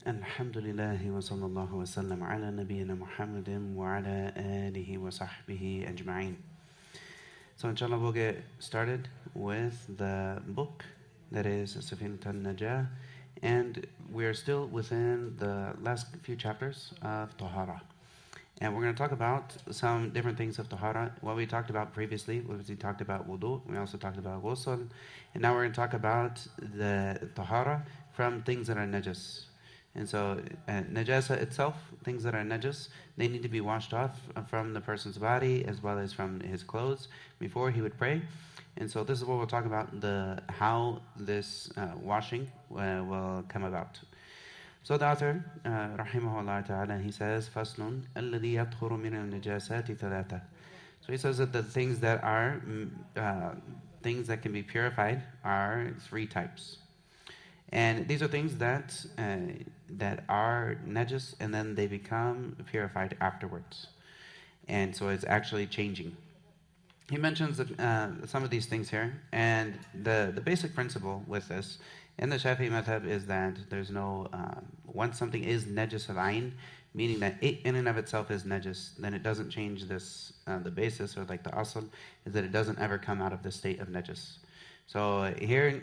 Alhamdulillah wa sallallahu wa sallam ala nabiyyina Muhammadin wa ala alihi wa sahbihi ajma'in. So inshallah we'll get started with the book that is Safinat Al-Naja, and we're still within the last few chapters of Tahara. And we're going to talk about some different things of Tahara. What we talked about previously was we talked about wudu, we also talked about ghusl, and now we're going to talk about the Tahara from things that are najas. And so, najasa itself, things that are najas, they need to be washed off from the person's body as well as from his clothes before he would pray. And so, this is what we'll talk about: how this washing will come about. So the author, rahimahullah ta'ala, he says, فَصْلٌ الَّذِي يَطْهُرُ مِنَ النَّجَاسَاتِ ثَلَاثَةً. So he says that the things that are things that can be purified are three types. And these are things that are najis and then they become purified afterwards. And so it's actually changing. He mentions some of these things here, and the basic principle with this in the Shafi'i madhab is that there's no, once something is najis al-ayn, meaning that it in and of itself is najis, then it doesn't change this, the basis or like the asl, is that it doesn't ever come out of the state of najis. So here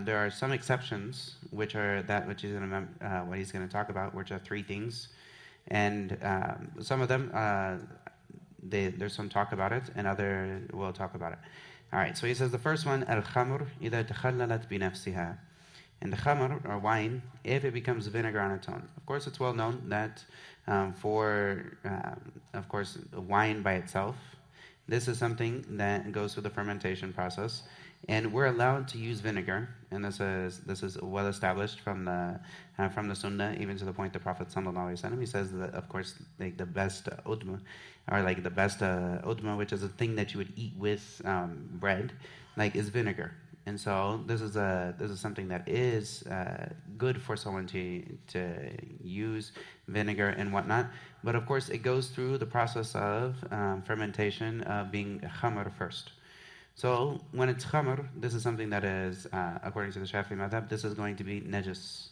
there are some exceptions, which are that which is what he's going to talk about, which are three things, and some of them there's some talk about it, and other will talk about it. All right. So he says the first one, al-khamr إذا تخللت بنفسها, and the khamr or wine, if it becomes vinegar on its own. Of course, it's well known that of course, wine by itself, this is something that goes through the fermentation process. And we're allowed to use vinegar, and this is well established from the Sunnah, even to the point the Prophet ﷺ, he says that, of course, like the best udma, or like the best udma, which is a thing that you would eat with bread, like is vinegar. And so this is something that is good for someone to use vinegar and whatnot. But of course, it goes through the process of fermentation of being khamr first. So when it's khamr, this is something that is, according to the Shafi'i madhab, this is going to be najis.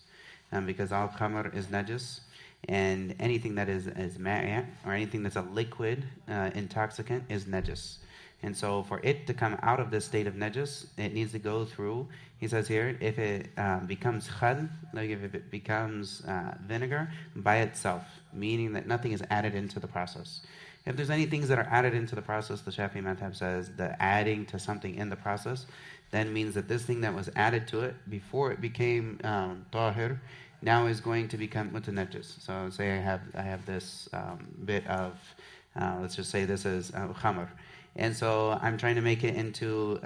Because all khamr is najis, and anything that is ma'a, or anything that's a liquid intoxicant, is najis. And so for it to come out of this state of najis, it needs to go through, he says here, if it becomes khal, like if it becomes vinegar by itself, meaning that nothing is added into the process. If there's any things that are added into the process, the Shafi'i madhab says the adding to something in the process then means that this thing that was added to it before it became tahir now is going to become mutanajjis. So say I have this bit of, let's just say this is khamr. And so I'm trying to make it into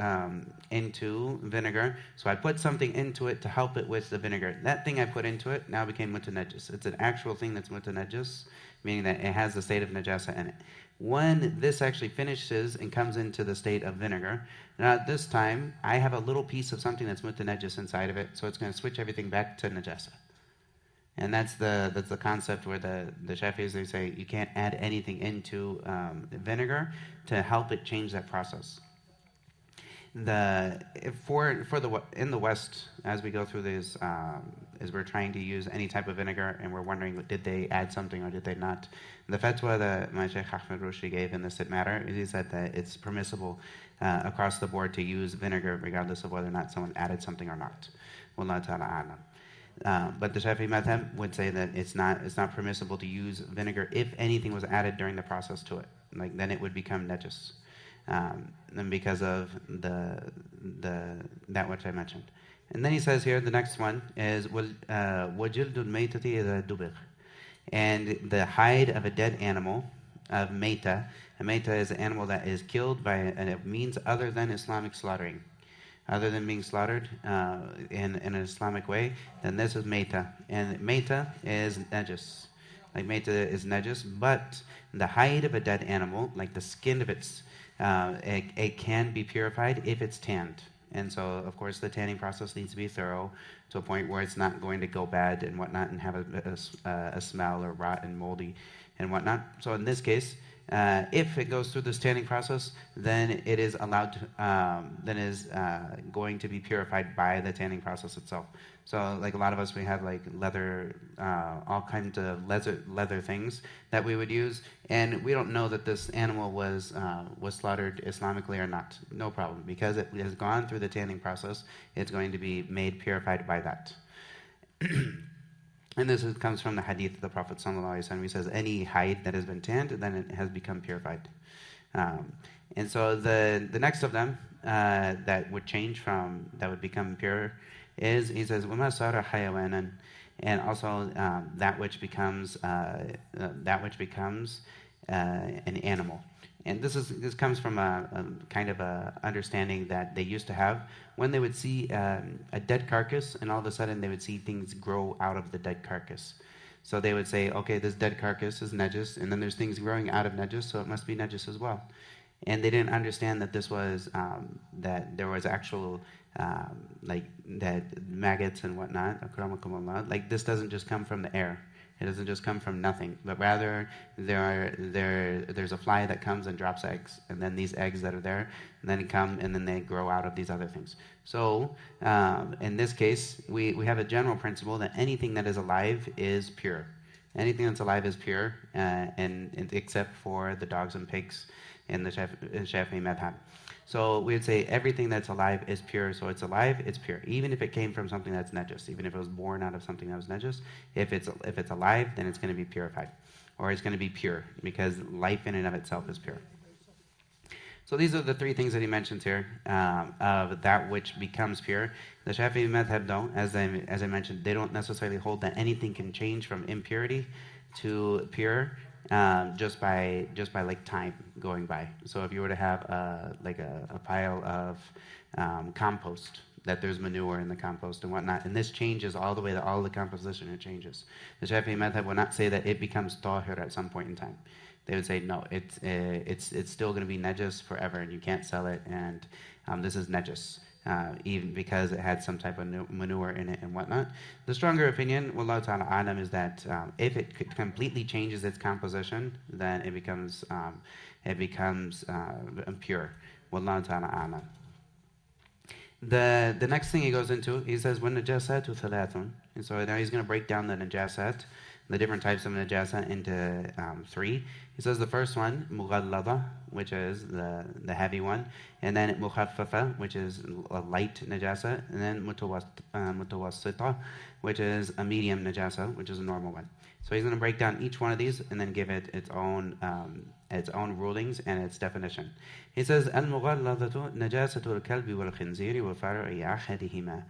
vinegar. So I put something into it to help it with the vinegar. That thing I put into it now became mutanajjis. It's an actual thing that's mutanajjis, meaning that it has the state of najasa in it. When this actually finishes and comes into the state of vinegar, now at this time, I have a little piece of something that's mutanajjis inside of it, so it's going to switch everything back to najasa. And that's the concept where the Shafi'is, they say you can't add anything into vinegar to help it change that process. In the West, as we go through this, as we're trying to use any type of vinegar, and we're wondering did they add something or did they not. The fatwa that my Shaykh Ahmed Rushdi gave in this matter is he said that it's permissible across the board to use vinegar regardless of whether or not someone added something or not. Wallahu ta'ala a'lam. But the Shafi'i madhab would say that it's not permissible to use vinegar if anything was added during the process to it. Like then it would become najis. And because of that which I mentioned. And then he says here, the next one is وَجِلْدُ الْمَيْتَةِ إِذَا دُبِغ. And the hide of a dead animal, of mayta. A mayta is an animal that is killed by a means other than Islamic slaughtering. Other than being slaughtered in an Islamic way, then this is mayta. And mayta is najis. Like mayta is najis, but the hide of a dead animal, like the skin of it can be purified if it's tanned. And so, of course, the tanning process needs to be thorough to a point where it's not going to go bad and whatnot and have a smell or rot and moldy and whatnot. So in this case, If it goes through the tanning process, then it is allowed to, then is going to be purified by the tanning process itself. So like a lot of us, we have like leather, all kinds of leather things that we would use, and we don't know that this animal was slaughtered Islamically or not. No problem, because it has gone through the tanning process. It's going to be made purified by that. And this comes from the hadith of the Prophet ﷺ. He says, any hide that has been tanned, then it has become purified. And so the next of them that would change from, that would become pure, is, he says, وَمَا صَارَ حَيَوَانًا, and also that which becomes an animal. And this comes from a kind of a understanding that they used to have when they would see a dead carcass, and all of a sudden they would see things grow out of the dead carcass. So they would say, okay, this dead carcass is najis, and then there's things growing out of najis, so it must be najis as well. And they didn't understand that this was that there was actual like that maggots and whatnot. Like this doesn't just come from the air. It doesn't just come from nothing, but rather there's a fly that comes and drops eggs, and then these eggs that are there then come and then they grow out of these other things. So in this case, we have a general principle that anything that is alive is pure. Anything that's alive is pure, and except for the dogs and pigs in the Shafi'i madhab. So we would say everything that's alive is pure. So it's alive, it's pure. Even if it came from something that's najis, even if it was born out of something that was najis, if it's alive, then it's going to be purified, or it's going to be pure, because life in and of itself is pure. So these are the three things that he mentions here of that which becomes pure. The Shafi'i madhab, though, as I mentioned, they don't necessarily hold that anything can change from impurity to pure. Just by like time going by. So if you were to have a pile of compost, that there's manure in the compost and whatnot, and this changes all the way to all the composition, it changes. The Shafi'i madhab will not say that it becomes tahir at some point in time. They would say no, it's still going to be najis forever, and you can't sell it, and this is najis. Even because it had some type of manure in it and whatnot. The stronger opinion, wallahu ta'ala alam, is that if it completely changes its composition, then it becomes impure. Wallahu ta'ala alam. The next thing he goes into, he says, وَالنَّجَاسَاتُ ثَلَاثٌ. And so now he's going to break down the najasat, the different types of najasa, into three. He says the first one, mughallada, which is the heavy one, and then mukhaffafa, which is a light najasa, and then mutawassita, which is a medium najasa, which is a normal one. So he's going to break down each one of these and then give it its own rulings and its definition. He says, al-mughalladatu najasatul kalbi wal khinziri wa far'i ahadihima.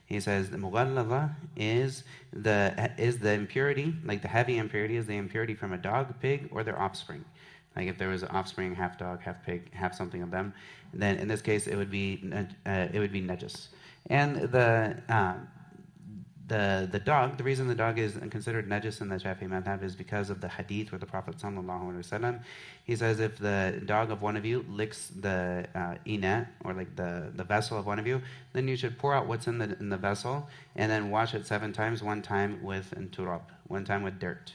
He says the mughallada is the impurity, like the heavy impurity is the impurity from a dog, pig, or their offspring. Like if there was an offspring, half dog, half pig, half something of them, then in this case it would be najis. And the dog, the reason the dog is considered najis in the Shafi'i madhab is because of the hadith where the Prophet ﷺ, he says, if the dog of one of you licks the ina, or like the vessel of one of you, then you should pour out what's in the vessel and then wash it 7 times, 1 time with turab, 1 time with dirt.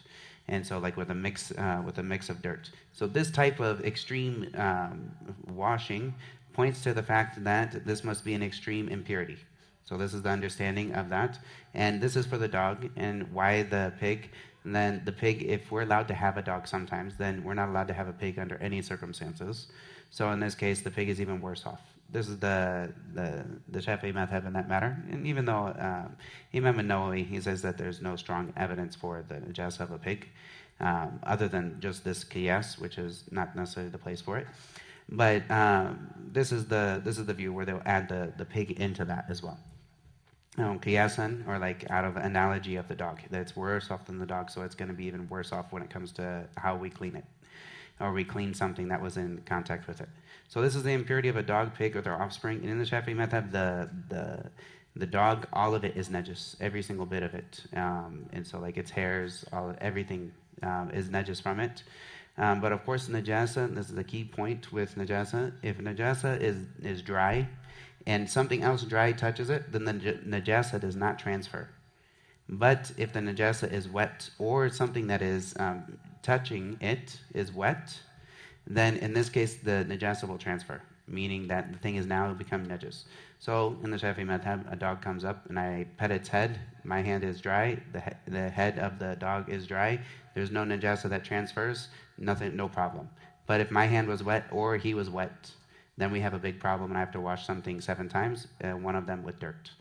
And so like with a mix of dirt. So this type of extreme washing points to the fact that this must be an extreme impurity. So this is the understanding of that. And this is for the dog. And why the pig? And then the pig, if we're allowed to have a dog sometimes, then we're not allowed to have a pig under any circumstances. So in this case, the pig is even worse off. This is the Shafi'i madhab in that matter. And even though Imam al-Nawawi, he says that there's no strong evidence for the najasa of a pig, other than just this qiyas, which is not necessarily the place for it. But this is the view where they'll add the pig into that as well. Qiyasan, or like out of analogy of the dog, that it's worse off than the dog, so it's going to be even worse off when it comes to how we clean it, or we clean something that was in contact with it. So this is the impurity of a dog, pig, or their offspring. And in the Shafi'i madhab, the dog, all of it is najis, every single bit of it. And so like its hairs, everything is najis from it. But of course, najasa, this is the key point with najasa. If najasa is dry, and something else dry touches it, then the najasa does not transfer. But if the najasa is wet, or something that is touching it is wet, then in this case the najasa will transfer, meaning that the thing is now become najis. So in the Shafi'i madhab, a dog comes up and I pet its head, my hand is dry, the head of the dog is dry, there's no najasa that transfers, nothing, no problem. But if my hand was wet or he was wet, then we have a big problem and I have to wash something 7 times, one of them with dirt.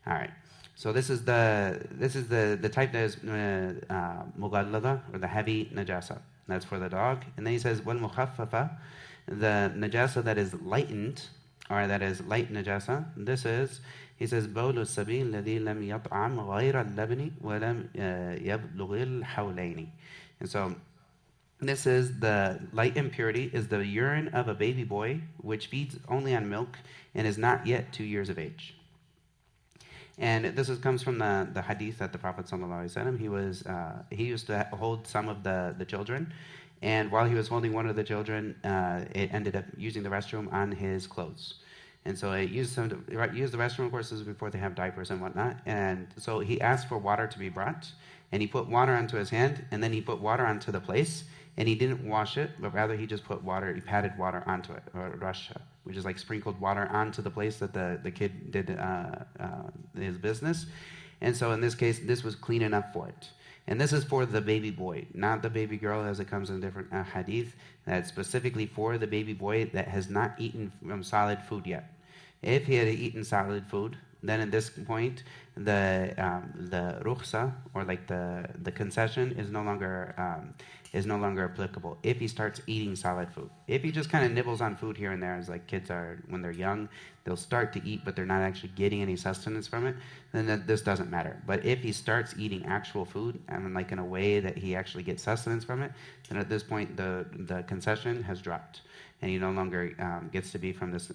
All right. So this is the type that is mughallada, or the heavy najasa. That's for the dog. And then he says wal mukhaffafa, the najasa that is lightened, or that is light najasa. This is, he says بول السبيل الذي لم يطعم غير اللبن ولم يبلغ الحولين. And so this is the light impurity, is the urine of a baby boy which feeds only on milk and is not yet 2 years of age. And this comes from the hadith that the Prophet ﷺ, he used to hold some of the children, and while he was holding one of the children, it ended up using the restroom on his clothes. And so it used the restroom, of course, this is before they have diapers and whatnot. And so he asked for water to be brought, and he put water onto his hand, and then he put water onto the place, and he didn't wash it, but rather he just put water, he patted water onto it, or rasha, which is like sprinkled water onto the place that the kid did his business. And so in this case, this was clean enough for it. And this is for the baby boy, not the baby girl, as it comes in different hadith. That's specifically for the baby boy that has not eaten from solid food yet. If he had eaten solid food, then at this point, the rukhsa, or like the concession, is no longer applicable if he starts eating solid food. If he just kind of nibbles on food here and there, as like kids are when they're young, they'll start to eat, but they're not actually getting any sustenance from it, then this doesn't matter. But if he starts eating actual food, and like in a way that he actually gets sustenance from it, then at this point the concession has dropped, and he no longer gets to be from this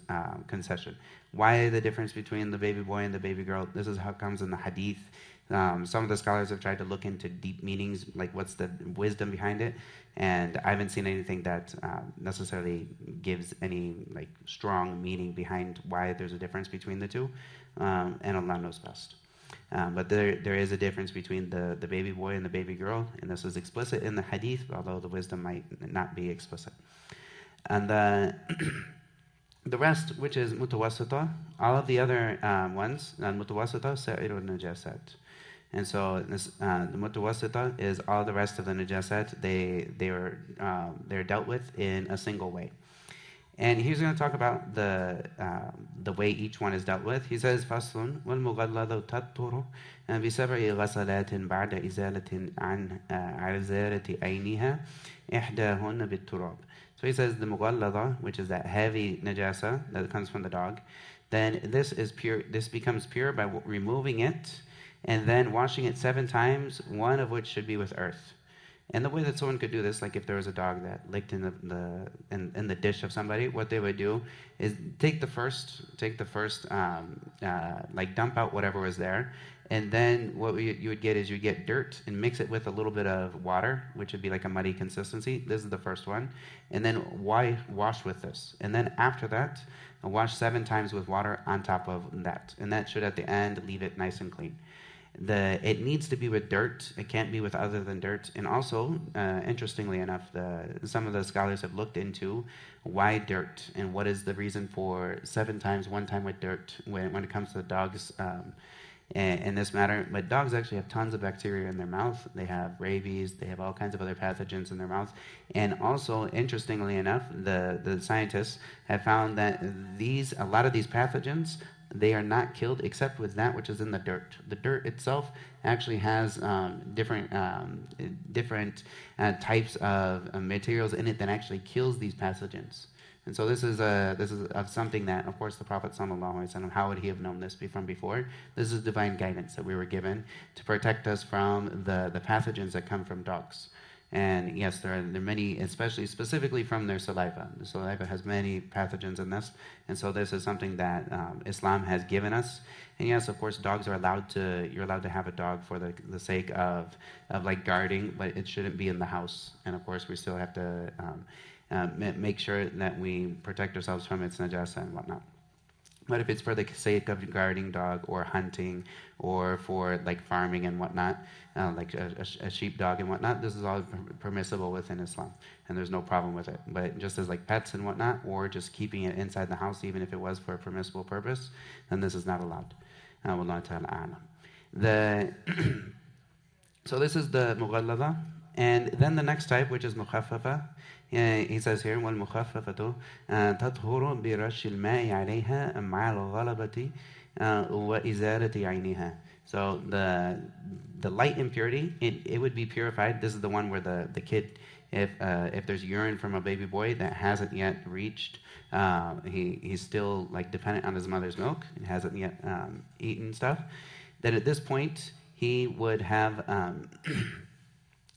concession. Why the difference between the baby boy and the baby girl? This is how it comes in the hadith. Some of the scholars have tried to look into deep meanings, like what's the wisdom behind it, and I haven't seen anything that necessarily gives any like strong meaning behind why there's a difference between the two, and Allah knows best. But there is a difference between the baby boy and the baby girl, and this is explicit in the hadith, although the wisdom might not be explicit. And the rest, which is mutawassita, all of the other ones, mutawassita, sa'irun najasat. And so this, the mutawassita is all the rest of the najasat. They're dealt with in a single way. And he's going to talk about the way each one is dealt with. He says, فَصْلٌ وَالْمُغَلَّظُ تَطْهُرُ بِسَبْعِ غَسَلَاتٍ بَعْدَ إِزَالَةٍ عَنْ عَرْزَارَةِ عَيْنِهَا إِحْدَاهُنَّ بِالتُّرَابِ. So he says the mughalladha, which is that heavy najasa that comes from the dog, then this is pure. This becomes pure by removing it and then washing it 7 times, one of which should be with earth. And the way that someone could do this, like if there was a dog that licked in the dish of somebody, what they would do is take the first, like dump out whatever was there, and then what you would get is you get dirt and mix it with a little bit of water, which would be like a muddy consistency. This is the first one, and then wash with this, and then after that, wash 7 times with water on top of that, and that should at the end leave it nice and clean. It needs to be with dirt. It can't be with other than dirt. And also, interestingly enough, some of the scholars have looked into why dirt and what is the reason for 7 times, 1 time with dirt when it comes to dogs in this matter. But dogs actually have tons of bacteria in their mouth. They have rabies. They have all kinds of other pathogens in their mouth. And also, interestingly enough, the scientists have found that a lot of these pathogens, they are not killed except with that which is in the dirt. The dirt itself actually has different types of materials in it that actually kills these pathogens. And so this is something that, of course, the Prophet ﷺ, how would he have known this from before? This is divine guidance that we were given to protect us from the pathogens that come from dogs. And yes, there are many, specifically from their saliva. The saliva has many pathogens in this, and so this is something that Islam has given us. And yes, of course, dogs are you're allowed to have a dog for the sake of like guarding, but it shouldn't be in the house. And of course, we still have to make sure that we protect ourselves from its najasa and whatnot. But if it's for the sake of guarding dog or hunting or for like farming and whatnot, like a sheepdog and whatnot, this is all permissible within Islam, and there's no problem with it. But just as like pets and whatnot, or just keeping it inside the house, even if it was for a permissible purpose, then this is not allowed. Wallahu ta'ala a'lam. The So this is the mughallada. And then the next type, which is mukhaffafa, he says here, وَالْمُخَفَّفَةُ تَطْهُرُ بِرَشِّ الْمَاءِ عَلَيْهَا مَعَ الْغَلَبَةِ وَإِزَالَةِ عَيْنِهَا. So the light impurity, it would be purified. This is the one where the kid, if there's urine from a baby boy that hasn't yet reached, he's still like dependent on his mother's milk and hasn't yet eaten stuff, then at this point he would have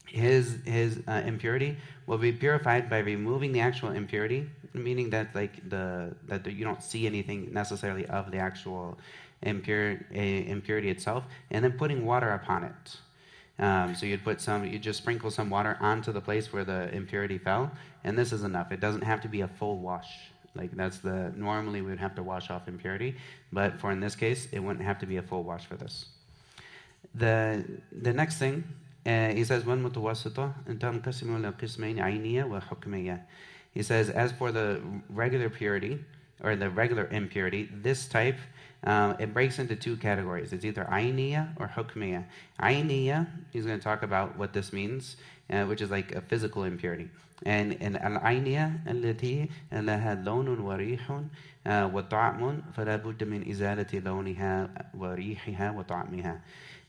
his impurity will be purified by removing the actual impurity, meaning that you don't see anything necessarily of the actual impurity itself, and then putting water upon it. So you just sprinkle some water onto the place where the impurity fell, and this is enough. It doesn't have to be a full wash. Like normally we would have to wash off impurity, but for in this case, it wouldn't have to be a full wash for this. The next thing, he says, وَالْمُتَوَسِطَةُ تَنْقَسِمُ إِلَى قِسْمَيْنِ عَيْنِيَّةٍ وَحُكْمِيَّةٍ. He says, as for the regular purity, or the regular impurity, this type, it breaks into two categories. It's either ayniya or hukmiya. Ayniya, he's going to talk about what this means, which is like a physical impurity. And al-ayniya التي لها لون وريح وطعم فلا بد من إزالة لونها وريحها وطعمها.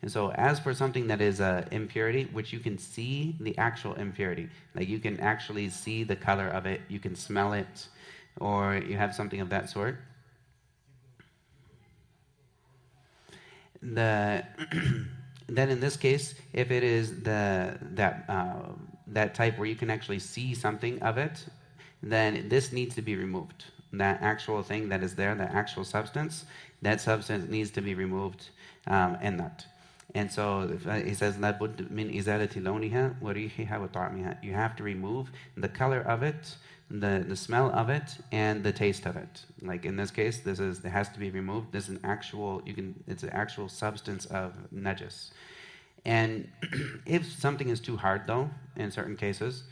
And so as for something that is impurity, which you can see the actual impurity, like you can actually see the color of it, you can smell it, or you have something of that sort. Then in this case, if it is that type where you can actually see something of it, then this needs to be removed. That actual thing that is there, that actual substance, that substance needs to be removed in that. And so he says, لَا بُدْ مِنْ إِزَالَةِ لَوْنِهَا وَرِيحِهَا وَطَعْمِهَا. You have to remove the color of it, the smell of it, and the taste of it. Like in this case, it has to be removed. This is it's an actual substance of najis. And if something is too hard, though, in certain cases,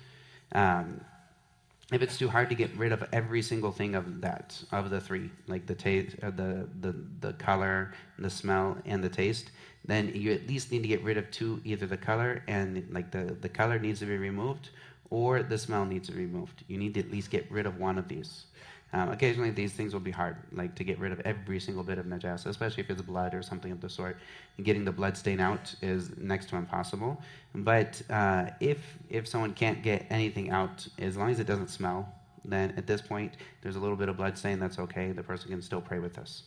if it's too hard to get rid of every single thing of the three, like the taste, the color, the smell, and the taste, then you at least need to get rid of two, either the color and like the color needs to be removed, or the smell needs to be removed. You need to at least get rid of one of these. Occasionally these things will be hard, like to get rid of every single bit of najasa, especially if it's blood or something of the sort. And getting the blood stain out is next to impossible. But if someone can't get anything out, as long as it doesn't smell, then at this point there's a little bit of blood stain, that's okay. The person can still pray with this.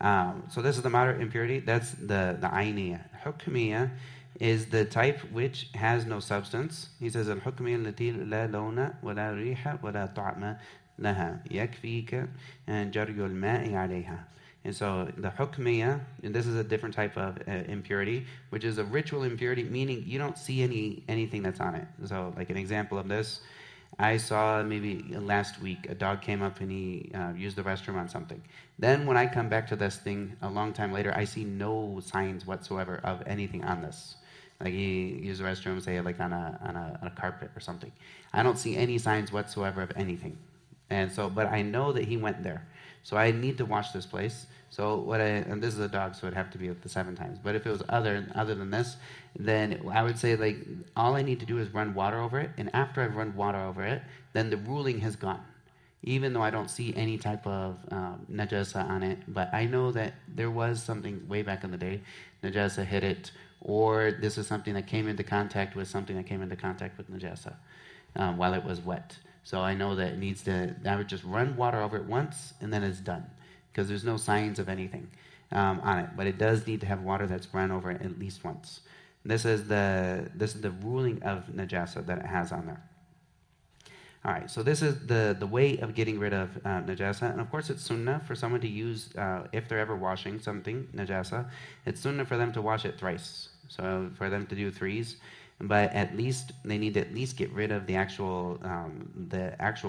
So this is the moderate impurity. That's the ayniya. Hukmiya is the type which has no substance. He says, al-hukmiya allati la lawna wa la riha wa la ta'ma laha yakfika jaryu al-ma'i alayha. And so the hukmiya, and this is a different type of impurity, which is a ritual impurity, meaning you don't see anything that's on it. So like an example of this, I saw maybe last week a dog came up and he used the restroom on something. Then when I come back to this thing a long time later, I see no signs whatsoever of anything on this. Like he used the restroom, say like on a carpet or something. I don't see any signs whatsoever of anything. And so, but I know that he went there. So I need to wash this place. So and this is a dog, so it'd have to be the 7 times. But if it was other than this, then I would say like all I need to do is run water over it. And after I've run water over it, then the ruling has gone. Even though I don't see any type of najasa on it, but I know that there was something way back in the day, najasa hit it, or this is something that came into contact with something that came into contact with najasa while it was wet. So I know that it needs to, I would just run water over it once and then it's done. Because there's no signs of anything on it. But it does need to have water that's run over it at least once. This is the ruling of najasa that it has on there. All right, so this is the way of getting rid of najasa. And of course it's sunnah for someone to use, if they're ever washing something, najasa, it's sunnah for them to wash it thrice. So for them to do 3s. but at least they need to at least get rid of the actual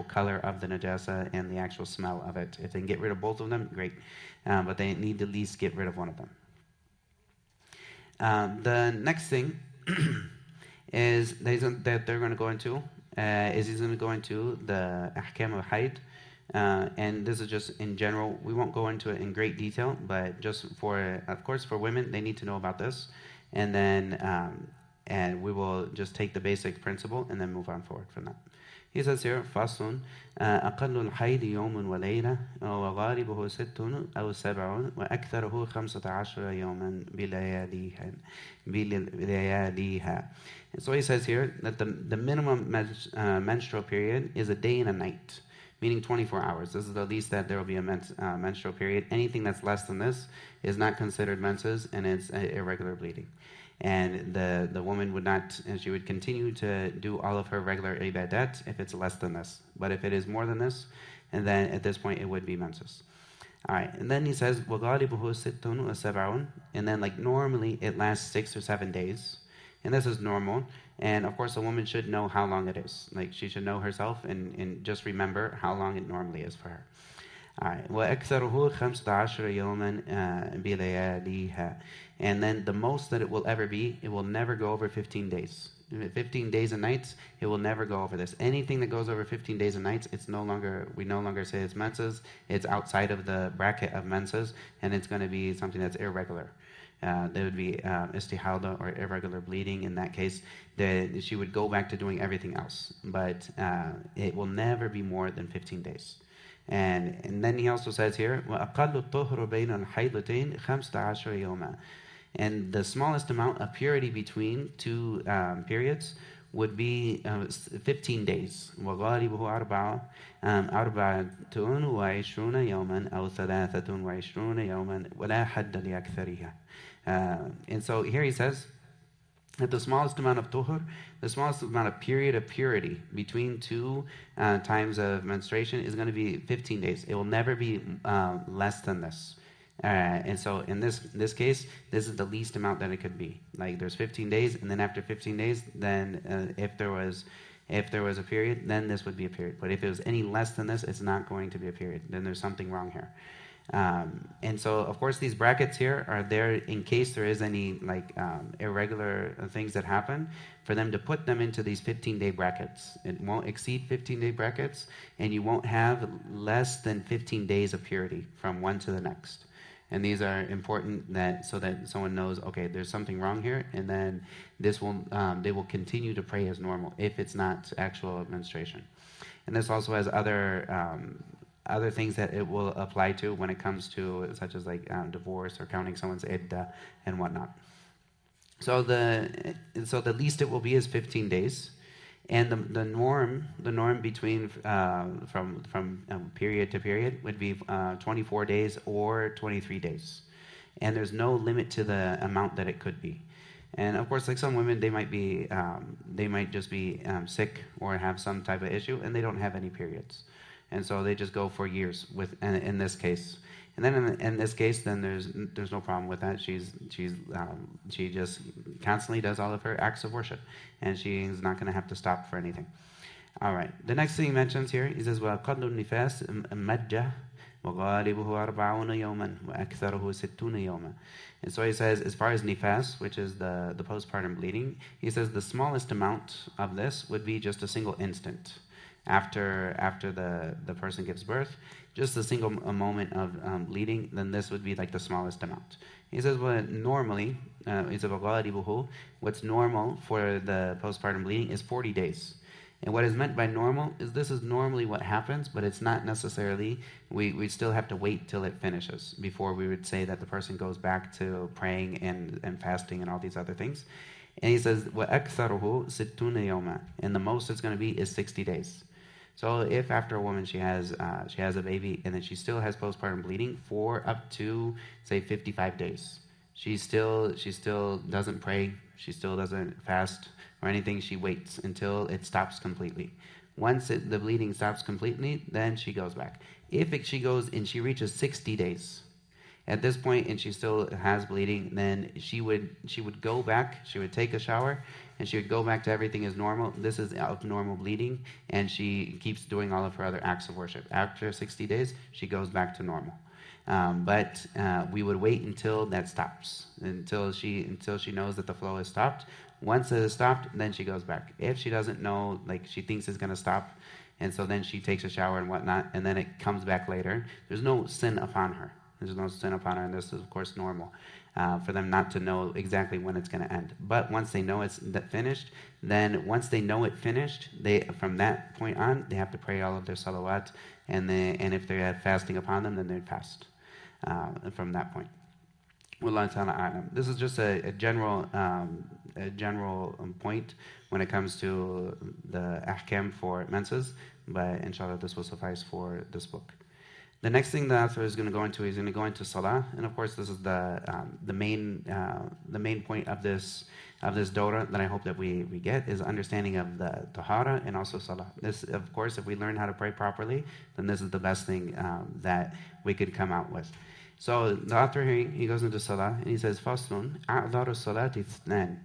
color of the najasa and the actual smell of it. If they can get rid of both of them, great, but they need to at least get rid of one of them. The next thing is that they're going to go into is he's going to go into the ahkam of haid, and this is just in general. We won't go into it in great detail, but just of course, for women, they need to know about this, and then and we will just take the basic principle and then move on forward from that. He says here, فصل أقل الحيض يوم وليلة وغالبه 6 أو 7 وأكثره 15 يوما بلياليها. And so he says here that the minimum menstrual period is a day and a night, meaning 24 hours. This is the least that there will be a menstrual period. Anything that's less than this is not considered menses, and it's irregular bleeding. And the woman would not, and she would continue to do all of her regular ibadat if it's less than this. But if it is more than this, and then at this point it would be menses. All right, and then he says, وَغَالِبُهُ 6 أو 7, and then like normally it lasts 6 or 7 days. And this is normal. And of course, a woman should know how long it is. Like she should know herself and just remember how long it normally is for her. All right. وَأَكْثَرُهُ 15 يَوْمًا بِلَيَالِيهَا. And then the most that it will ever be, it will never go over 15 days. 15 days and nights, it will never go over this. Anything that goes over 15 days and nights, we no longer say it's menses. It's outside of the bracket of menses, and it's going to be something that's irregular. There would be istihada or irregular bleeding. In that case, she would go back to doing everything else. But it will never be more than 15 days. And then he also says here, وَأَقَلُّ الطُّهْرُ بَيْنَ الْحَيْضَتَيْنِ 15 يَوْمًا. And the smallest amount of purity between two periods would be 15 days. وَغَالِبُهُ 24 يوما أو 23 يوما ولا حد لأكثرها. And so here he says that the smallest amount of tuhur, the smallest amount of period of purity between two times of menstruation is going to be 15 days. It will never be less than this. And so in this case, this is the least amount that it could be. Like there's 15 days, and then after 15 days, then if there was a period, then this would be a period. But if it was any less than this, it's not going to be a period. Then there's something wrong here. And so, of course, these brackets here are there in case there is any irregular things that happen, for them to put them into these 15-day brackets. It won't exceed 15-day brackets, and you won't have less than 15 days of purity from one to the next. And these are important so that someone knows, okay, there's something wrong here, and then they will continue to pray as normal if it's not actual menstruation. And this also has other things that it will apply to when it comes to such as divorce or counting someone's iddah and whatnot. So the least it will be is 15 days. And the norm between from period to period would be 24 days or 23 days, and there's no limit to the amount that it could be. And of course, like some women, they might just be sick or have some type of issue, and they don't have any periods, and so they just go for years in this case. And then in this case, then there's no problem with that. She just constantly does all of her acts of worship, and she's not going to have to stop for anything. All right. The next thing he mentions here, he says, وَقَدْلُ النِّفَاسِ مَجَّةٌ وَغَالِبُهُ 40 يَوْمًا وَأَكْثَرُهُ 60 يَوْمًا. And so he says, as far as nifas, which is the postpartum bleeding, he says the smallest amount of this would be just a single instant after the person gives birth. Just a single moment of bleeding, then this would be like the smallest amount. He says, well, normally, what's normal for the postpartum bleeding is 40 days. And what is meant by normal is this is normally what happens, but it's not necessarily, we still have to wait till it finishes before we would say that the person goes back to praying and fasting and all these other things. And he says, وَأَكْثَرُهُ 60 يَوْمًا. And the most it's going to be is 60 days. So if after a woman she has a baby and then she still has postpartum bleeding for up to say 55 days, she still doesn't pray, she still doesn't fast or anything. She waits until it stops completely. Once the bleeding stops completely, then she goes back. If she goes and she reaches 60 days, At this point, and she still has bleeding, then she would go back. She would take a shower, and she would go back to everything as normal. This is abnormal bleeding, and she keeps doing all of her other acts of worship. After 60 days, she goes back to normal. But we would wait until that stops, until she knows that the flow has stopped. Once it has stopped, then she goes back. If she doesn't know, like she thinks it's going to stop, and so then she takes a shower and whatnot, and then it comes back later, there's no sin upon her. There's no sin upon her, and this is, of course, normal for them not to know exactly when it's going to end. But once they know it's finished, then once they know it finished, from that point on, they have to pray all of their salawat, and if they have fasting upon them, then they fast from that point. Wallahu ta'ala a'lam. This is just a general point when it comes to the ahkam for menses, but inshallah this will suffice for this book. The next thing the author is going to go into, he's going to go into salah, and of course this is the main point of this dawrah that I hope that we get is understanding of the tahara and also salah. This, of course, if we learn how to pray properly, then this is the best thing that we could come out with. So the author here, he goes into salah, and he says, Faslun, a'dharu salati ithnan.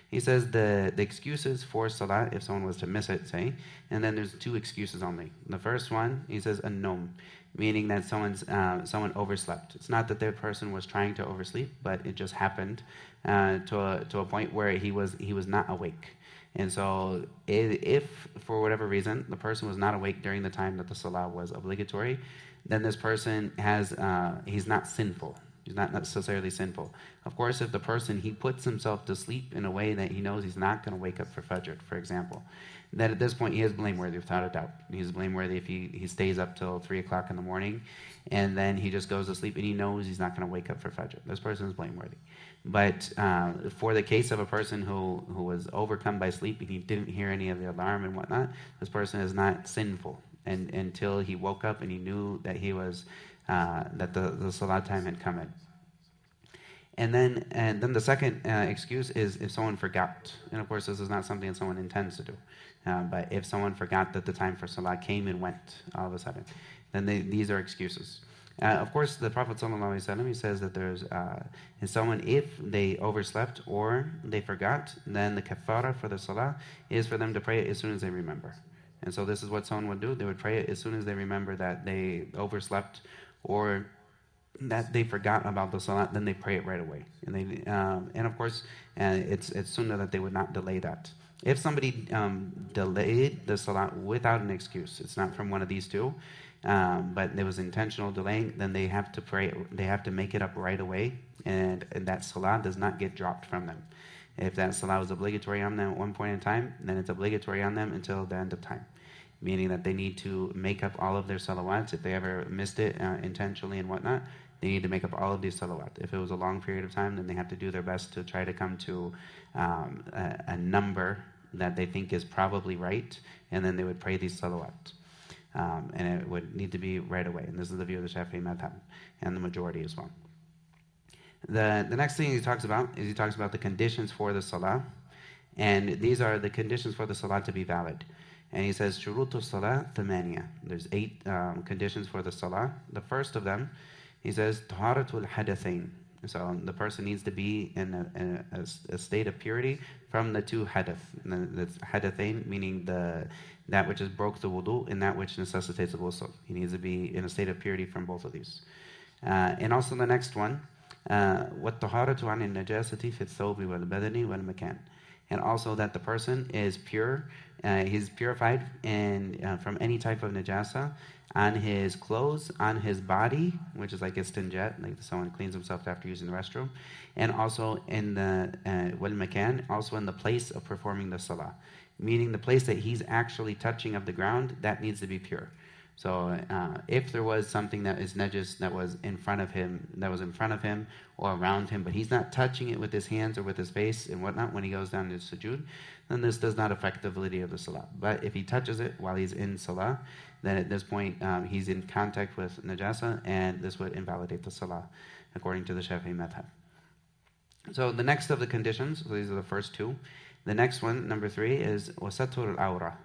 He says the excuses for salah, if someone was to miss it, say, and then there's two excuses only. The first one, he says, an-nawm, meaning that someone overslept. It's not that their person was trying to oversleep, but it just happened to a point where he was not awake. And so if for whatever reason the person was not awake during the time that the salah was obligatory, then this person he's not sinful. He's not necessarily sinful. Of course, if the person, he puts himself to sleep in a way that he knows he's not going to wake up for Fajr, for example, then at this point he is blameworthy without a doubt. He's blameworthy if he stays up till 3 o'clock in the morning and then he just goes to sleep and he knows he's not going to wake up for Fajr. This person is blameworthy. But for the case of a person who was overcome by sleep and he didn't hear any of the alarm and whatnot, this person is not sinful until he woke up and he knew that he was that the salat time had come in. And then the second excuse is if someone forgot. And of course, this is not something that someone intends to do. But if someone forgot that the time for salat came and went all of a sudden, then these are excuses. Of course, the Prophet ﷺ, he says that there's someone, if they overslept or they forgot, then the kafara for the salah is for them to pray it as soon as they remember. And so this is what someone would do. They would pray it as soon as they remember that they overslept or that they forgot about the salat, then they pray it right away. And of course, it's sunnah that they would not delay that. If somebody delayed the salat without an excuse, it's not from one of these two, but there was intentional delaying, then they have to pray. They have to make it up right away, and that salat does not get dropped from them. If that salah was obligatory on them at one point in time, then it's obligatory on them until the end of time. Meaning that they need to make up all of their salawats. If they ever missed it intentionally and whatnot, they need to make up all of these salawat. If it was a long period of time, then they have to do their best to try to come to a number that they think is probably right, and then they would pray these salawat. And it would need to be right away. And this is the view of the Shafi'i madhab, and the majority as well. The next thing he talks about the conditions for the salah, and these are the conditions for the salah to be valid. And he says, Shurutu salah thamaniya. There's 8 conditions for the salah. The first of them, he says, Taharatul hadathain. So the person needs to be in a state of purity from the 2 hadath. That's hadathain, meaning that which has broke the wudu and that which necessitates the ghusl. He needs to be in a state of purity from both of these. And also the next one, وَالطَّهَارَةُ عَنِ النَّجَاسَةِ فِي الثَّوْبِ وَالْبَدَنِ وَالْمَكَانِ. And also that the person is pure, he's purified from any type of najasa on his clothes, on his body, which is like istinjat, like someone cleans himself after using the restroom, and also in the wal-makan, also in the place of performing the salah. Meaning the place that he's actually touching of the ground, that needs to be pure. So if there was something that is najis that was in front of him or around him, but he's not touching it with his hands or with his face and whatnot when he goes down to sujood, then this does not affect the validity of the salah. But if he touches it while he's in salah, then at this point he's in contact with najasa, and this would invalidate the salah, according to the Shafi'i madhab. So the next of the conditions, so these are the first 2. The next one, number 3, is wasatur al-awra.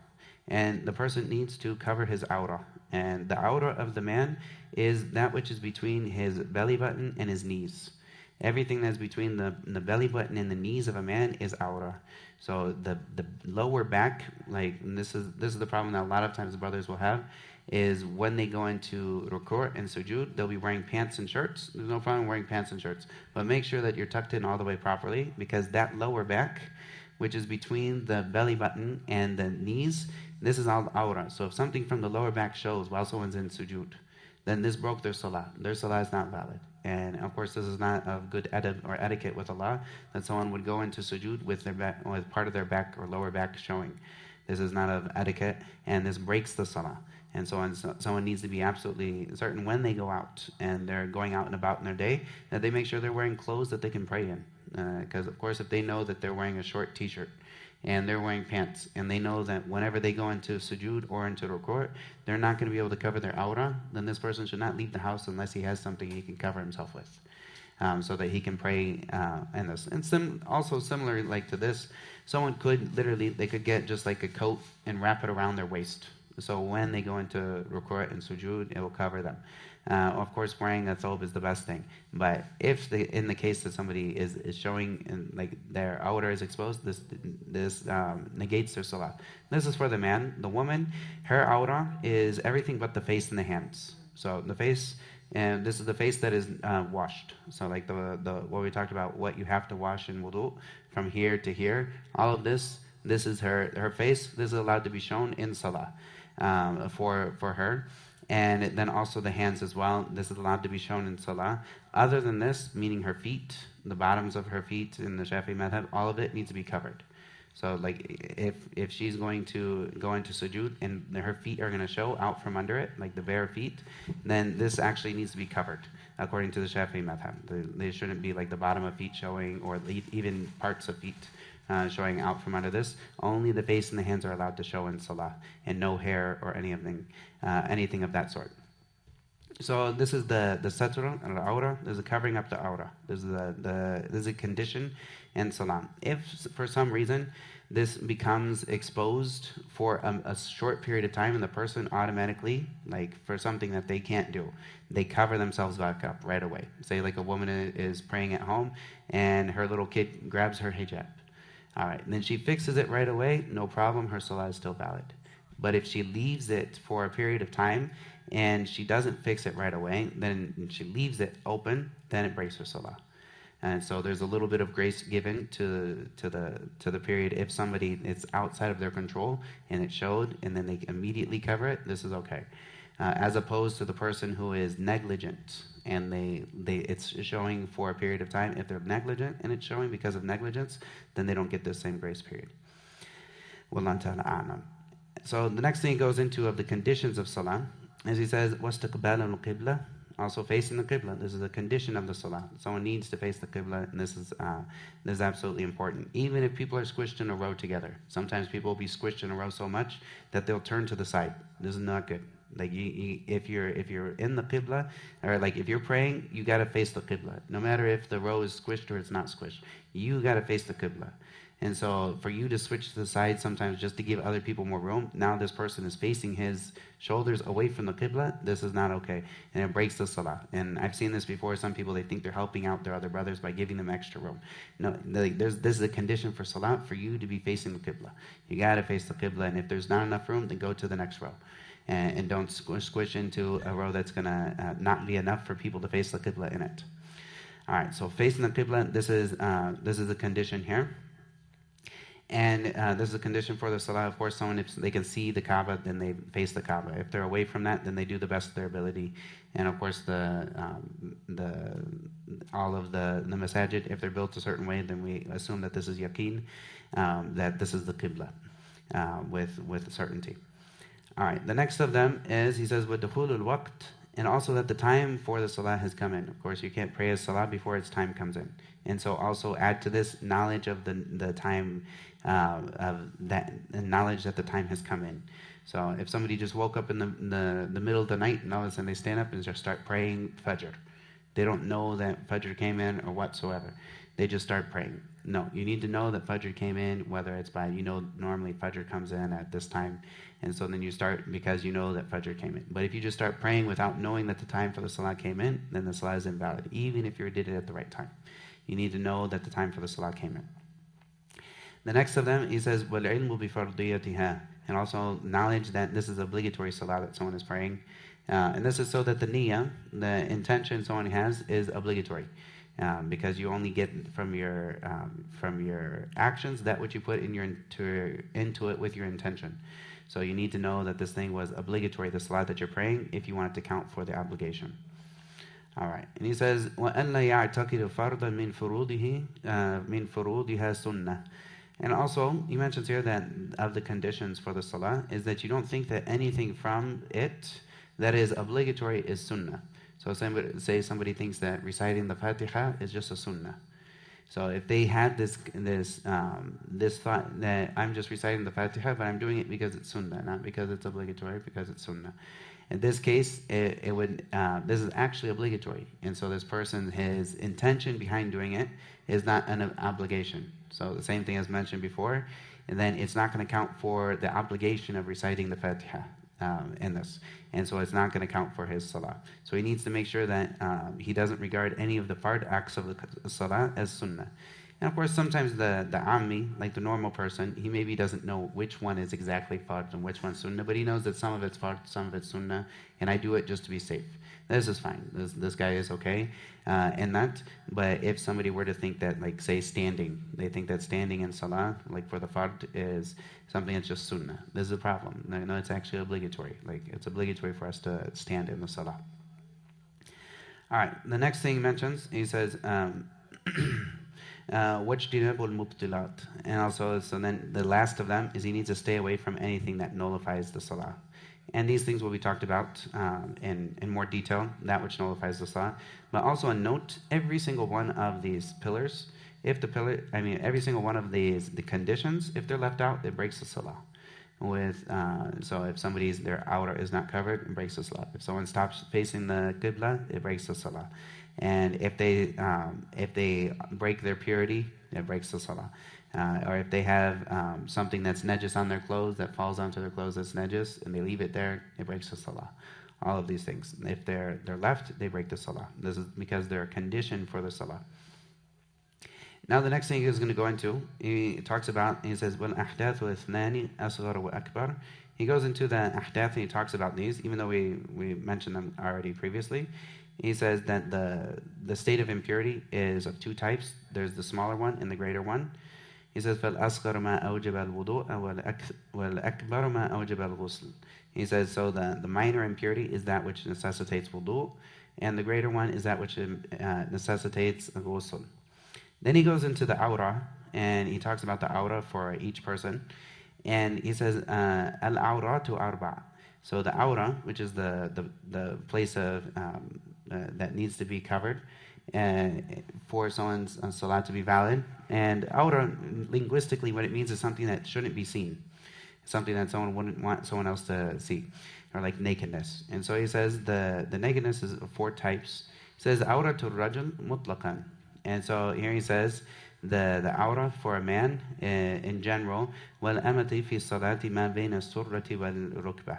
And the person needs to cover his awra. And the awrah of the man is that which is between his belly button and his knees. Everything that's between the belly button and the knees of a man is awrah. So the lower back, like, and this is the problem that a lot of times brothers will have, is when they go into ruku' and sujood, they'll be wearing pants and shirts. There's no problem wearing pants and shirts, but make sure that you're tucked in all the way properly, because that lower back, which is between the belly button and the knees, this is all awrah. So if something from the lower back shows while someone's in sujood, then this broke their salah. Their salah is not valid. And of course, this is not of good adab or etiquette with Allah, that someone would go into sujood with their back, with part of their back or lower back showing. This is not of etiquette, and this breaks the salah. And so someone needs to be absolutely certain when they go out and they're going out and about in their day, that they make sure they're wearing clothes that they can pray in. Because of course, if they know that they're wearing a short t-shirt and they're wearing pants, and they know that whenever they go into sujood or into ruku', they're not going to be able to cover their awrah, then this person should not leave the house unless he has something he can cover himself with, so that he can pray in this. And also similar like to this, someone could literally, they could get just like a coat and wrap it around their waist. So when they go into ruku' and sujood, it will cover them. Of course, wearing a thobe is the best thing. But if in the case that somebody is showing like their awrah is exposed, this negates their salah. This is for the man. The woman, her awrah is everything but the face and the hands. So the face, and this is the face that is washed. So like the what we talked about, what you have to wash in wudu from here to here. All of this is her face. This is allowed to be shown in salah for her. And then also the hands as well. This is allowed to be shown in salah. Other than this, meaning her feet, the bottoms of her feet in the Shafi'i madhab, all of it needs to be covered. So like if she's going to go into sujood and her feet are going to show out from under it, like the bare feet, then this actually needs to be covered according to the Shafi'i madhab. They shouldn't be like the bottom of feet showing, or even parts of feet showing out from under this. Only the face and the hands are allowed to show in salah, and no hair or anything of that sort. So this is the satr and the awrah. This is covering up the awrah. This is a condition in salah. If for some reason this becomes exposed for a short period of time, and the person automatically, like for something that they can't do, they cover themselves back up right away. Say like a woman is praying at home and her little kid grabs her hijab. All right, and then she fixes it right away, no problem, her salah is still valid. But if she leaves it for a period of time and she doesn't fix it right away, then she leaves it open, then it breaks her salah. And so there's a little bit of grace given to the period. If somebody, it's outside of their control and it showed and then they immediately cover it, this is okay. As opposed to the person who is negligent and it's showing for a period of time. If they're negligent and it's showing because of negligence, then they don't get the same grace period. Wallahu ta'ala a'lam. So the next thing he goes into of the conditions of salah, as he says, وَاسْتِقْبَالَ الْقِبْلَةِ, also facing the qibla. This is a condition of the salah. Someone needs to face the qibla, and this is absolutely important. Even if people are squished in a row together, sometimes people will be squished in a row so much that they'll turn to the side. This is not good. Like if you're in the qibla, or like if you're praying, you gotta face the qibla. No matter if the row is squished or it's not squished, you gotta face the qibla. And so for you to switch to the side sometimes just to give other people more room, now this person is facing his shoulders away from the qibla, this is not okay. And it breaks the salah. And I've seen this before. Some people, they think they're helping out their other brothers by giving them extra room. No, this is a condition for salah, for you to be facing the qibla. You gotta face the qibla, and if there's not enough room, then go to the next row. And don't squish into a row that's gonna not be enough for people to face the qibla in it. All right, so facing the qibla, this is a condition here. And this is a condition for the salah. Of course, someone, if they can see the Kaaba, then they face the Kaaba. If they're away from that, then they do the best of their ability. And of course, all of the masajid, if they're built a certain way, then we assume that this is yaqeen, that this is the qibla with certainty. All right, the next of them is, he says, وَدُخُولُ الْوَقْتِ, and also that the time for the salah has come in. Of course, you can't pray as salah before its time comes in. And so also add to this knowledge of the time, of that knowledge that the time has come in. So if somebody just woke up in the middle of the night and all of a sudden they stand up and just start praying Fajr, they don't know that Fajr came in or whatsoever, they just start praying. No, you need to know that Fajr came in, whether it's by, normally Fajr comes in at this time, and so then you start because you know that Fajr came in. But if you just start praying without knowing that the time for the Salah came in, then the Salah is invalid, even if you did it at the right time. You need to know that the time for the Salah came in. The next of them, he says, وَالْعِلْمُ بِفَرْضِيَّتِهَا, and also knowledge that this is obligatory Salah that someone is praying. And this is so that the niyyah, the intention someone has, is obligatory. Because you only get from your actions that which you put into it with your intention. So you need to know that this thing was obligatory, the salah that you're praying, if you want it to count for the obligation. All right, and he says, وَأَنْ لَا يَعْتَقِدُ فَرْضًا مِنْ فُرُوضِهَا سُنَّةً. And also, he mentions here that of the conditions for the salah is that you don't think that anything from it that is obligatory is sunnah. So somebody thinks that reciting the Fatiha is just a sunnah. So if they had this thought that I'm just reciting the Fatiha, but I'm doing it because it's sunnah, not because it's obligatory, because it's sunnah. In this case, this is actually obligatory. And so this person, his intention behind doing it is not an obligation. So the same thing as mentioned before, and then it's not going to count for the obligation of reciting the Fatiha in this. And so it's not going to count for his salah. So he needs to make sure that he doesn't regard any of the fard acts of the salah as sunnah. And of course, sometimes the ammi, like the normal person, he maybe doesn't know which one is exactly fard and which one's sunnah, but he knows that some of it's fard, some of it's sunnah, and I do it just to be safe. This is fine. This guy is okay in that. But if somebody were to think that, like, say, standing, they think that standing in salah, like for the fard, is something that's just sunnah. This is a problem. No, it's actually obligatory. Like, it's obligatory for us to stand in the salah. All right. The next thing he mentions, he says, وَاجْتِنَابُ الْمُبْتِلَاتِ. And also, so then the last of them is he needs to stay away from anything that nullifies the salah. And these things will be talked about in more detail, that which nullifies the salah. But also a note, every single one of these pillars, every single one of the conditions, if they're left out, it breaks the salah. So if their awrah is not covered, it breaks the salah. If someone stops facing the qibla, it breaks the salah. And if they break their purity, it breaks the salah. Or if they have something that's najis on their clothes, that falls onto their clothes that's najis, and they leave it there, it breaks the salah. All of these things. If they're left, they break the salah. This is because they're a condition for the salah. Now the next thing he's going to go into, he says, وَالْأَحْدَاثُ إِثْنَانِ أَصْغَرُ وَأَكْبَرُ. He goes into the ahdath and he talks about these, even though we mentioned them already previously. He says that the state of impurity is of two types. There's the smaller one and the greater one. He says, فَالْأَصْغَرُ مَا أَوْجَبَ الْوُضُوءَ وَالْأَكْبَرُ مَا أَوْجَبَ الْغُسْلِ. He says, so the minor impurity is that which necessitates wudu, and the greater one is that which necessitates ghusl. Then he goes into the awrah, and he talks about the awrah for each person. And he says, al-awratu arba'. So the awrah, which is the place of that needs to be covered for someone's salah to be valid. And awrah, linguistically, what it means is something that shouldn't be seen. Something that someone wouldn't want someone else to see. Or like nakedness. And so he says the nakedness is of four types. He says, awratul rajul mutlaqan. And so here he says, the awrah for a man in general, وَالْأَمَةِ فِي الصَّلَاةِ مَا بَيْنَ السُّرَّةِ وَالرُّكْبَةِ.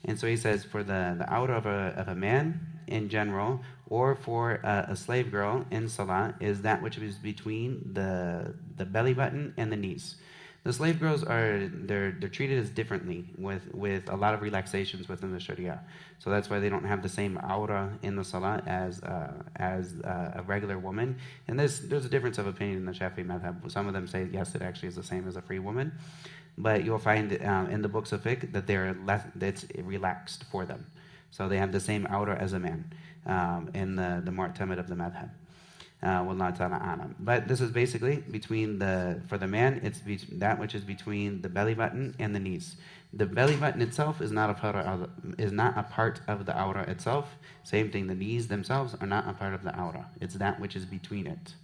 And so he says, for the awrah of a man in general, or for a slave girl in salah, is that which is between the belly button and the knees. The slave girls they're treated as differently with a lot of relaxations within the Sharia. So that's why they don't have the same awrah in the salah as a regular woman. And there's a difference of opinion in the Shafi'i madhab. Some of them say yes, it actually is the same as a free woman, but you'll find in the books of fiqh that that's relaxed for them. So they have the same awrah as a man in the mu'tamad of the madhab. Wallahu ta'ala a'lam. But this is basically for the man, it's that which is between the belly button and the knees. The belly button itself is not a part of the awrah itself. Same thing, the knees themselves are not a part of the awrah. It's that which is between it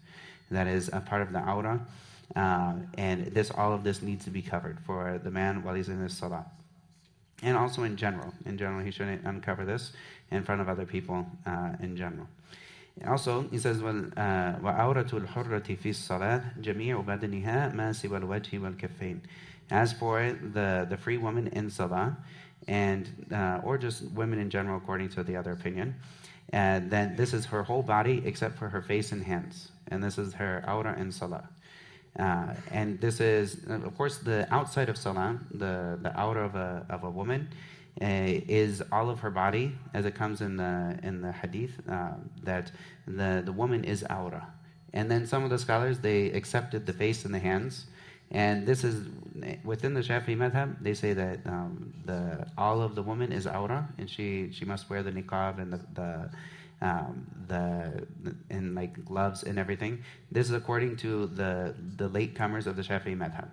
that is a part of the awrah. And all of this needs to be covered for the man while he's in his salah. And also in general, he shouldn't uncover this in front of other people in general. Also, he says, وَعَوْرَةُ الْحُرَّةِ فِي الصَّلَاةِ جَمِيعُ بَدْنِهَا مَا سِوَى الْوَجْهِ وَالْكَفَّيْنِ. As for the free woman in salah, and or just women in general, according to the other opinion, then this is her whole body except for her face and hands, and this is her awrah in salah. And this is, of course, the outside of salah, the awrah of a woman, is all of her body, as it comes in the hadith, that the woman is awrah. And then some of the scholars, they accepted the face and the hands. And this is, within the Shafi'i madhab, they say that all of the woman is awrah, and she must wear the niqab and and like gloves and everything. This is according to the latecomers of the Shafi'i madhab.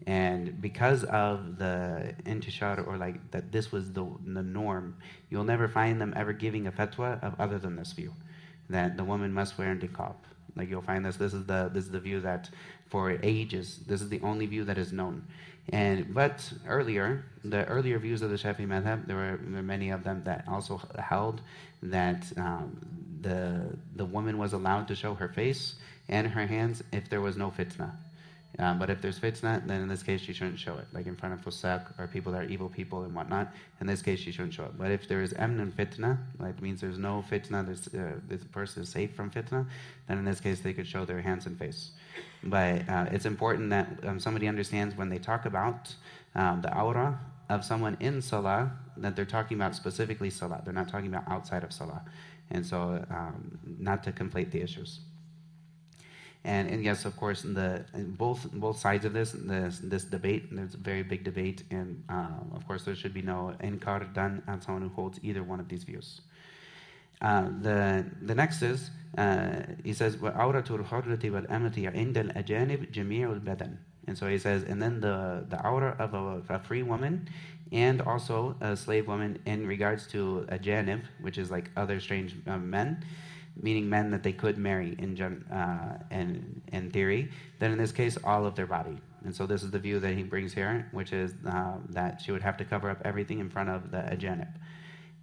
And because of the intishar, or like that this was the norm, you'll never find them ever giving a fatwa of other than this view, that the woman must wear niqab. Like you'll find this is the view that for ages, this is the only view that is known. But the earlier views of the Shafi'i madhab, there were many of them that also held that the woman was allowed to show her face and her hands if there was no fitna. But if there's fitna, then in this case she shouldn't show it, like in front of fusaq or people that are evil people and whatnot. In this case, she shouldn't show it. But if there is amn and fitna, like means there's no fitna, this person is safe from fitna, then in this case they could show their hands and face. But it's important that somebody understands when they talk about the awrah of someone in salah, that they're talking about specifically salah. They're not talking about outside of salah. And so not to conflate the issues. And yes, of course, both sides of this debate, there's a very big debate, and of course there should be no inkar done on someone who holds either one of these views. The next is, he says, وَعَوْرَةُ الْحُرَّةِ وَالْأَمَةِ عِنْدَ الْأَجَانِبِ جَمِيعُ الْبَدَنِ. And so he says, and then the awrah of a free woman and also a slave woman in regards to a janib, which is like other strange men, meaning men that they could marry in theory, then in this case, all of their body. And so this is the view that he brings here, which is that she would have to cover up everything in front of the ajanib.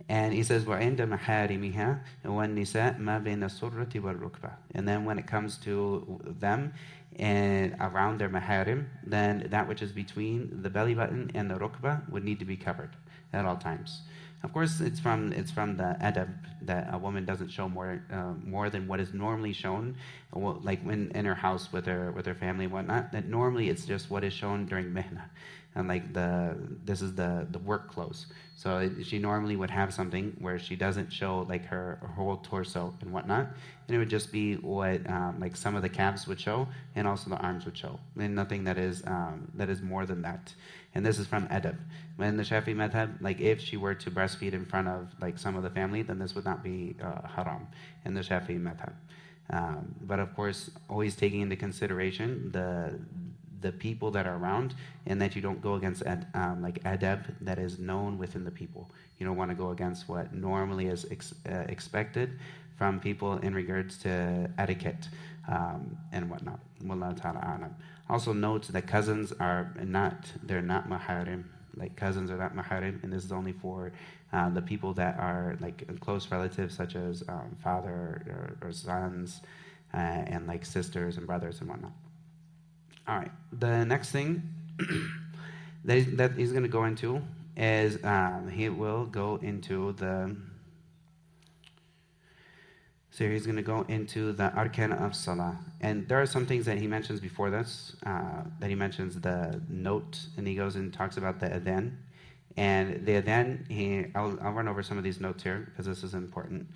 And he says, وَعِنْدَ مَحَارِمِهَا وَالنِّسَاء مَا بَيْنَ السُّرَّةِ وَالرُّكْبَةِ. And then when it comes to them and around their maharim, then that which is between the belly button and the rukbah would need to be covered at all times. Of course, it's from the adab that a woman doesn't show more than what is normally shown, like when in her house with her family and whatnot. That normally it's just what is shown during mihna, and like this is the work clothes. So she normally would have something where she doesn't show like her whole torso and whatnot, and it would just be what like some of the calves would show, and also the arms would show, and nothing that is more than that. And this is from adab. In the Shafi'i madhab, like if she were to breastfeed in front of like some of the family, then this would not be haram in the Shafi'i madhab. But of course, always taking into consideration the people that are around, and that you don't go against like adab that is known within the people. You don't want to go against what normally is expected from people in regards to etiquette and whatnot. Wallahu ta'ala a'lam. Also note that cousins they're not maharim. Like cousins are not maharim, and this is only for the people that are like close relatives, such as father or sons, and like sisters and brothers and whatnot. All right. The next thing that he's going to go into is he will go into the. So he's going to go into the arkan of salah. And there are some things that he mentions before this, that he mentions the note, and he goes and talks about the adhan. And the adhan, I'll run over some of these notes here, because this is important.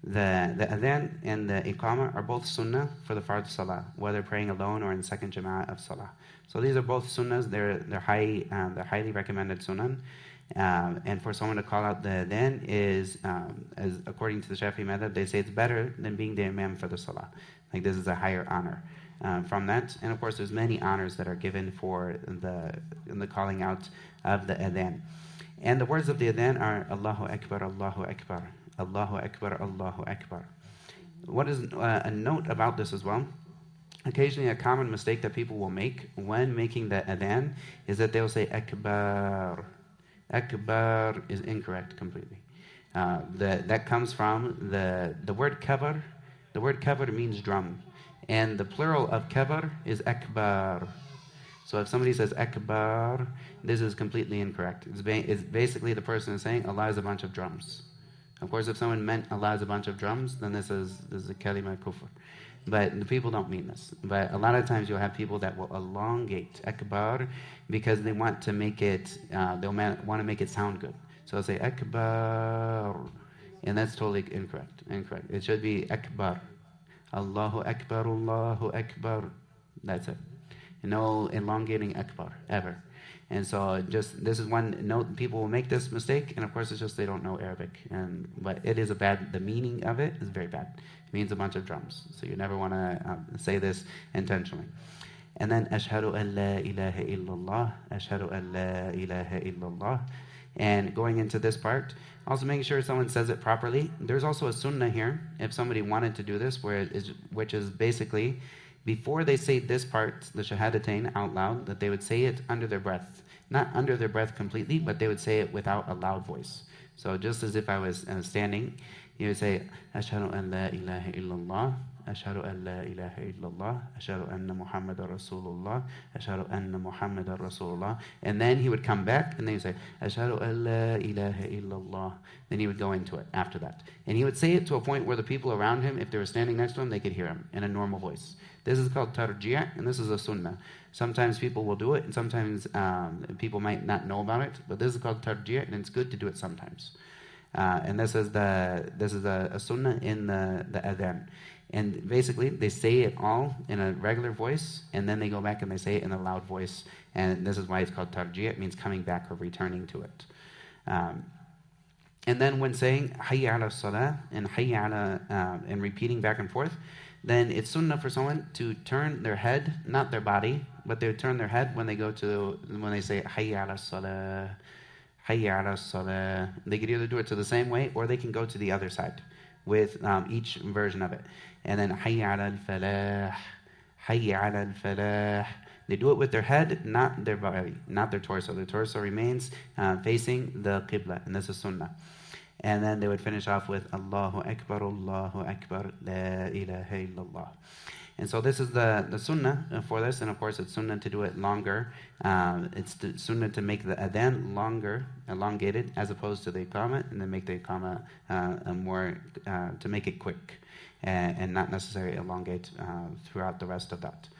The adhan and the iqamah are both sunnah for the fard salah, whether praying alone or in second jama'ah of salah. So these are both sunnahs. They're highly recommended sunnah. And for someone to call out the adhan is, as according to the Shafi'i madhab, they say it's better than being the imam for the salah. Like this is a higher honor from that. And of course, there's many honors that are given for the calling out of the adhan. And the words of the adhan are Allahu Akbar, Allahu Akbar, Allahu Akbar, Allahu Akbar. What is a note about this as well? Occasionally, a common mistake that people will make when making the adhan is that they'll say Akbar. Akbar is incorrect completely. That comes from the word kabar The word kabr means drum. And the plural of kabr is akbar. So if somebody says akbar, this is completely incorrect. It's basically the person is saying Allah is a bunch of drums. Of course, if someone meant Allah is a bunch of drums, then this is a kalima kufr. But the people don't mean this. But a lot of times you'll have people that will elongate akbar because they want to make it, they'll want to make it sound good. So they'll say akbar, and that's totally incorrect. Incorrect. It should be akbar. Allahu akbar, Allahu akbar. That's it. No elongating akbar, ever. And so just, this is one note, people will make this mistake, and of course it's just they don't know Arabic. But it is the meaning of it is very bad. It means a bunch of drums. So you never want to say this intentionally. And then, ashhadu an la ilaha illallah, ashhadu an la ilaha illallah. And going into this part, also making sure someone says it properly. There's also a sunnah here, if somebody wanted to do this, which is basically, before they say this part, the shahadatain, out loud, that they would say it under their breath. Not under their breath completely, but they would say it without a loud voice. So just as if I was standing, you would say, ashhadu an la ilaha illallah, ashhadu an la ilaha illallah, ashhadu anna Muhammadan Rasulullah, ashhadu anna Muhammadan Rasulullah. And then he would come back, and then he would say, ashhadu an la ilaha illallah. Then he would go into it after that. And he would say it to a point where the people around him, if they were standing next to him, they could hear him in a normal voice. This is called tarji', and this is a sunnah. Sometimes people will do it, and sometimes people might not know about it, but this is called tarji', and it's good to do it sometimes. And this is a sunnah in the adhan. And basically, they say it all in a regular voice, and then they go back and they say it in a loud voice. And this is why it's called tarji'. It means coming back or returning to it. And then when saying hayya ala salah and hayya ala, and repeating back and forth, then it's sunnah for someone to turn their head, not their body, but they would turn their head when they say hayya ala salah, hayya ala salah. They could either do it to the same way, or they can go to the other side with each version of it. And then hayya ala al-falah, hayya ala al-falah. They do it with their head, not their body, not their torso. Their torso remains facing the qibla, and this is sunnah. And then they would finish off with Allahu Akbar, La ilaha illallah. And so this is the sunnah for this, and of course it's sunnah to do it longer. It's the sunnah to make the adhan longer, elongated, as opposed to the iqamah, and then make the iqamah more, to make it quick, and not necessarily elongate throughout the rest of that.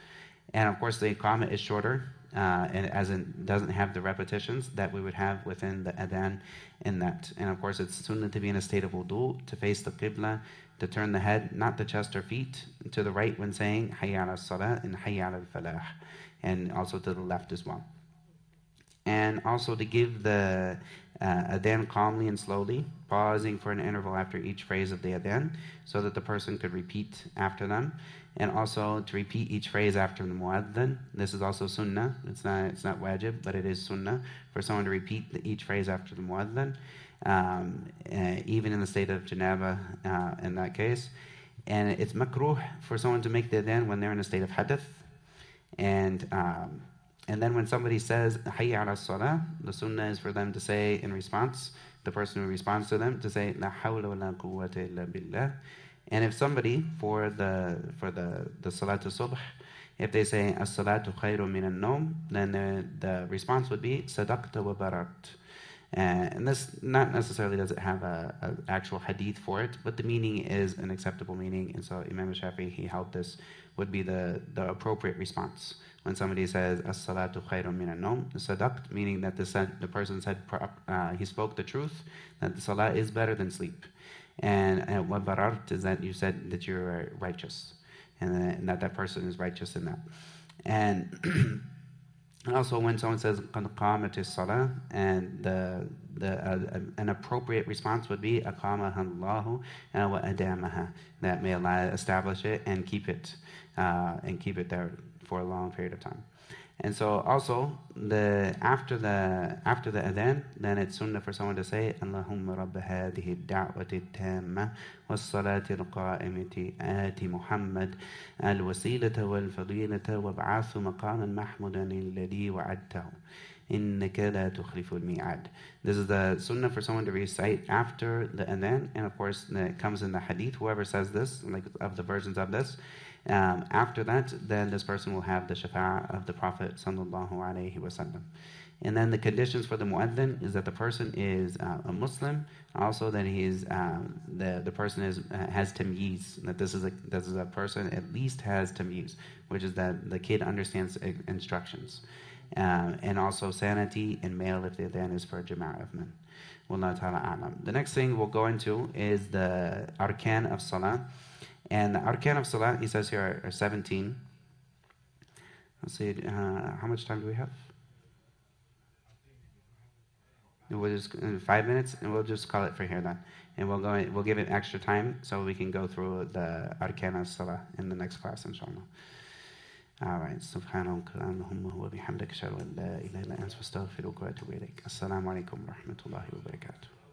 And of course the iqamah is shorter, and as it doesn't have the repetitions that we would have within the adhan in that. And of course it's sunnah to be in a state of wudu, to face the qibla, to turn the head, not the chest or feet, to the right when saying hayya ala salah and hayya ala al-falah, and also to the left as well. And also to give the adhan calmly and slowly, pausing for an interval after each phrase of the adhan, so that the person could repeat after them. And also to repeat each phrase after the muadhan. This is also sunnah. It's not wajib, but it is sunnah for someone to repeat each phrase after the muadhan, even in the state of janaba in that case. And it's makruh for someone to make the adhan when they're in a state of hadath. And then when somebody says hayya ala salah, the sunnah is for them to say in response, the person who responds to them, to say la hawla wa la quwwata illa billah. And if somebody for the Salatul Subh, if they say as-salatu khayru min an-nawm, then the response would be sadaqta wa barat. And this not necessarily does it have an actual hadith for it, but the meaning is an acceptable meaning. And so Imam Shafi'i, he held this would be the appropriate response. When somebody says as-salatu khayru min an-nawm, sadaqt, meaning that the person said he spoke the truth, that the salah is better than sleep. And what barart is that you said that you're righteous, and that person is righteous in that. And also when someone says qad qamatis salah, and an appropriate response would be aqamaha Allahu wa adamaha, that may Allah establish it and keep it there for a long period of time. And so also after the adhan, then it's sunnah for someone to say Allahumma rabb hadhihi ad-da'wati at-tamma was-salati al-qa'imati ati Muhammad al-wasilata wal-fadilata wab'athu maqaman mahmudan alladhi wa'adtahu innaka la tukhlifu al-mi'ad. This is the sunnah for someone to recite after the adhan, and of course it comes in the hadith. Whoever says this, like of the versions of this, after that, then this person will have the shafa'ah of the Prophet sallallahu alaihi wasallam. And then the conditions for the mu'adhin is that the person is a Muslim, also that he is the person has tamyiz, that this is a person at least has tamyiz, which is that the kid understands instructions, and also sanity and male if the adhan is for a jama'ah of men. Wallahu ta'ala a'lam. The next thing we'll go into is the arkan of salah. And the arkan of salah, he says here, are 17. Let's see, how much time do we have? We'll just 5 minutes, and we'll just call it for here then. And we'll give it extra time so we can go through the arkan of salah in the next class, inshallah. All right. Subhanaka Allahumma wa bihamdika ashhadu an la ilaha illa anta astaghfiruka wa atubu ilaik. Assalamu alaikum wa rahmatullahi wa barakatuh.